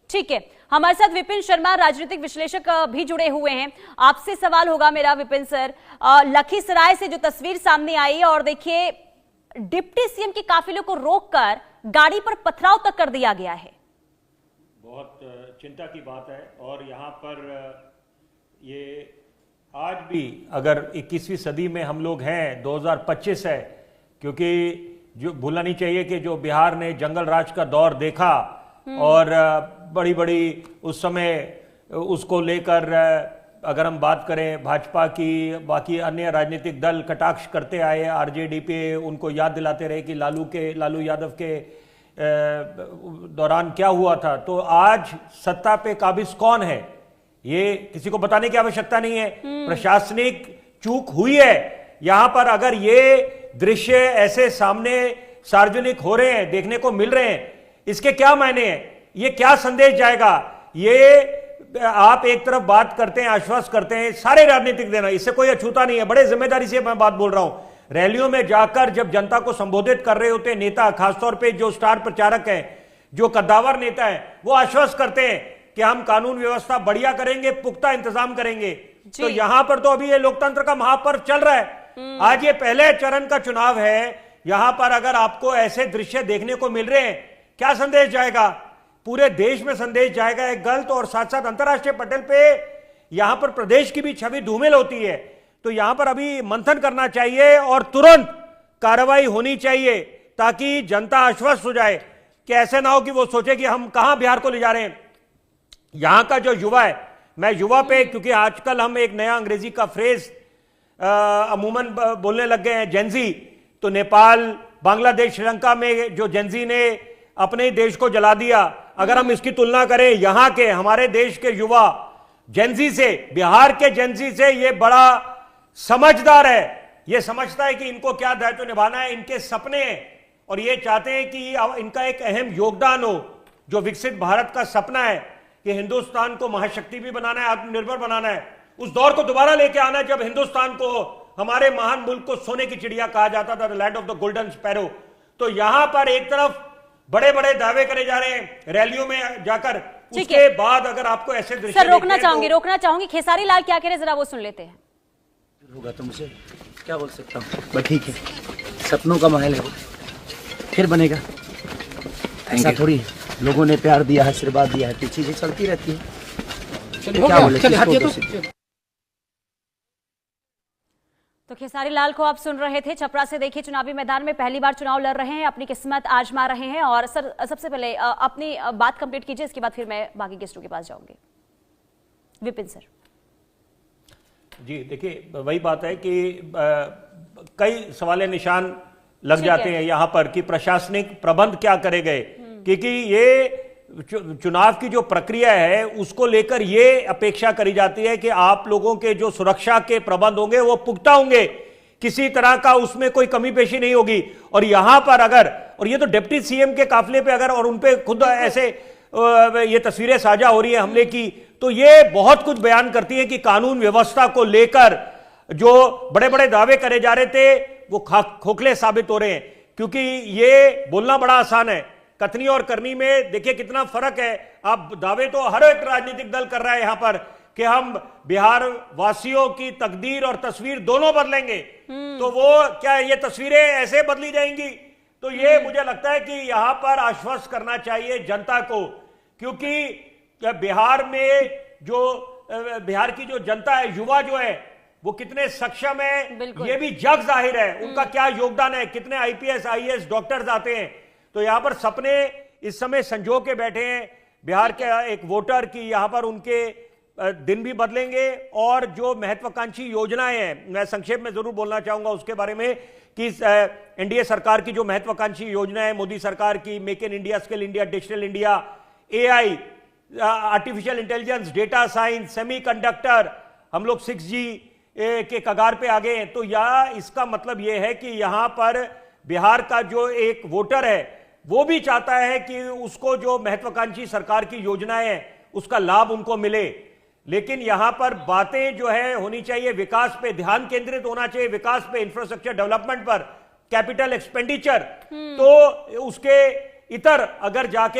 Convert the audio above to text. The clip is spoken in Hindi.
ठीक है, हमारे साथ विपिन शर्मा राजनीतिक विश्लेषक भी जुड़े हुए हैं। आपसे सवाल होगा मेरा विपिन सर, लखीसराय से जो तस्वीर सामने आई और देखिए डिप्टी सीएम के काफिले को रोककर गाड़ी पर पथराव तक कर दिया गया है। बहुत चिंता की बात है। और यहाँ पर ये आज भी अगर 21वीं सदी में हम लोग हैं, 2025 है, क्योंकि जो भूलना नहीं चाहिए कि जो बिहार ने जंगल राज का दौर देखा और बड़ी बड़ी उस समय उसको लेकर अगर हम बात करें भाजपा की, बाकी अन्य राजनीतिक दल कटाक्ष करते आए आरजेडी पे, उनको याद दिलाते रहे कि लालू यादव के दौरान क्या हुआ था। तो आज सत्ता पे काबिज कौन है ये किसी को बताने की आवश्यकता नहीं है। प्रशासनिक चूक हुई है। यहां पर अगर ये दृश्य ऐसे सामने सार्वजनिक हो रहे हैं, देखने को मिल रहे हैं, इसके क्या मायने हैं? ये क्या संदेश जाएगा? ये आप एक तरफ बात करते हैं, आश्वस्त करते हैं, सारे राजनीतिक देना, इससे कोई अछूता नहीं है। बड़े जिम्मेदारी से मैं बात बोल रहा हूं। रैलियों में जाकर जब जनता को संबोधित कर रहे होते नेता, खासतौर पे जो स्टार प्रचारक हैं, जो कद्दावर नेता हैं, वो आश्वस्त करते हैं कि हम कानून व्यवस्था बढ़िया करेंगे, पुख्ता इंतजाम करेंगे। तो यहां पर तो अभी ये लोकतंत्र का महापर्व चल रहा है। आज ये पहले चरण का चुनाव है। यहां पर अगर आपको ऐसे दृश्य देखने को मिल रहे हैं, क्या संदेश जाएगा? पूरे देश में संदेश जाएगा एक गलत, और साथ साथ अंतर्राष्ट्रीय पटल पे यहां पर प्रदेश की भी छवि धूमिल होती है। तो यहां पर अभी मंथन करना चाहिए और तुरंत कार्रवाई होनी चाहिए, ताकि जनता आश्वस्त हो जाए कि ऐसे ना हो कि वो सोचे कि हम कहां बिहार को ले जा रहे हैं। यहां का जो युवा है, मैं युवा पे, क्योंकि आजकल हम एक नया अंग्रेजी का फ्रेज अमूमन बोलने लग गए हैं, जेंजी। तो नेपाल, बांग्लादेश, श्रीलंका में जो जेंजी ने अपने ही देश को जला दिया, अगर हम इसकी तुलना करें यहां के हमारे देश के युवा जेंजी से, बिहार के जेंजी से, ये बड़ा समझदार है। ये समझता है कि इनको क्या दायित्व निभाना है, इनके सपने हैं, और ये चाहते हैं कि इनका एक अहम योगदान हो। जो विकसित भारत का सपना है कि हिंदुस्तान को महाशक्ति भी बनाना है, आत्मनिर्भर बनाना है, उस दौर को दोबारा लेके आना है जब हिंदुस्तान को, हमारे महान मुल्क को सोने की चिड़िया कहा जाता था, the land of the golden sparrow. तो यहां पर एक तरफ बड़े बड़े दावे करे जा रहे हैं रैलियों में जाकर, उसके बाद अगर आपको ऐसे दृश्य सर रोकना चाहूंगी खेसारी लाल क्या कह रहे हैं, जरा वो सुन लेते हैं। होगा तो मुझे क्या बोल सकता हूँ, बस ठीक है, सपनों का महल है, फिर बनेगा। ऐसा थोड़ी है, लोगों ने प्यार दिया है, आशीर्वाद दिया है, तो चीजें चलती रहती है। क्या बोले? तो खेसारी लाल को आप सुन रहे थे। छपरा से देखिए चुनावी मैदान में पहली बार चुनाव लड़ रहे हैं, अपनी किस्मत आजमा रहे हैं। और सर सबसे पहले अपनी बात कंप्लीट कीजिए, इसके बाद फिर मैं बाकी गेस्टों के पास जाऊंगी। विपिन सर जी, देखिए वही बात है कि कई सवाल निशान लग जाते हैं यहाँ पर कि प्रशासनिक प्रबंध क्या करे गए, क्योंकि ये चुनाव की जो प्रक्रिया है उसको लेकर ये अपेक्षा करी जाती है कि आप लोगों के जो सुरक्षा के प्रबंध होंगे वो पुख्ता होंगे, किसी तरह का उसमें कोई कमी पेशी नहीं होगी। और यहां पर अगर, और ये तो डिप्टी सीएम के काफिले पे अगर, और उनपे खुद ऐसे ये तस्वीरें साझा हो रही है हमले की, तो ये बहुत कुछ बयान करती है कि कानून व्यवस्था को लेकर जो बड़े बड़े दावे करे जा रहे थे वो खोखले साबित हो रहे हैं। क्योंकि ये बोलना बड़ा आसान है, कथनी और करनी में देखिए कितना फर्क है। आप दावे तो हर एक राजनीतिक दल कर रहा है यहां पर कि हम बिहार वासियों की तकदीर और तस्वीर दोनों बदलेंगे, तो वो क्या ये तस्वीरें ऐसे बदली जाएंगी? तो ये मुझे लगता है कि यहां पर आश्वस्त करना चाहिए जनता को, क्योंकि बिहार में जो बिहार की जो जनता है, युवा जो है, वो कितने सक्षम है ये भी जग जाहिर है। उनका क्या योगदान है, कितने आईपीएस आईएएस डॉक्टर्स आते हैं। तो यहां पर सपने इस समय संजो के बैठे हैं बिहार के एक वोटर की, यहां पर उनके दिन भी बदलेंगे। और जो महत्वाकांक्षी योजनाएं हैं, मैं संक्षेप में जरूर बोलना चाहूंगा उसके बारे में कि एनडीए सरकार की जो महत्वाकांक्षी योजना है, मोदी सरकार की, make in India, skill India, digital India, AI, artificial intelligence, data science, semiconductor, हम लोग 6G के कगार पे आ गए हैं। तो इसका मतलब यह है कि यहां पर बिहार का जो एक वोटर है वो भी चाहता है कि उसको जो महत्वाकांक्षी सरकार की योजनाएं हैं उसका लाभ उनको मिले। लेकिन यहां पर बातें जो है होनी चाहिए, विकास पे ध्यान केंद्रित होना चाहिए, विकास पे, इंफ्रास्ट्रक्चर डेवलपमेंट पर, कैपिटल एक्सपेंडिचर। तो उसके इतर अगर जाके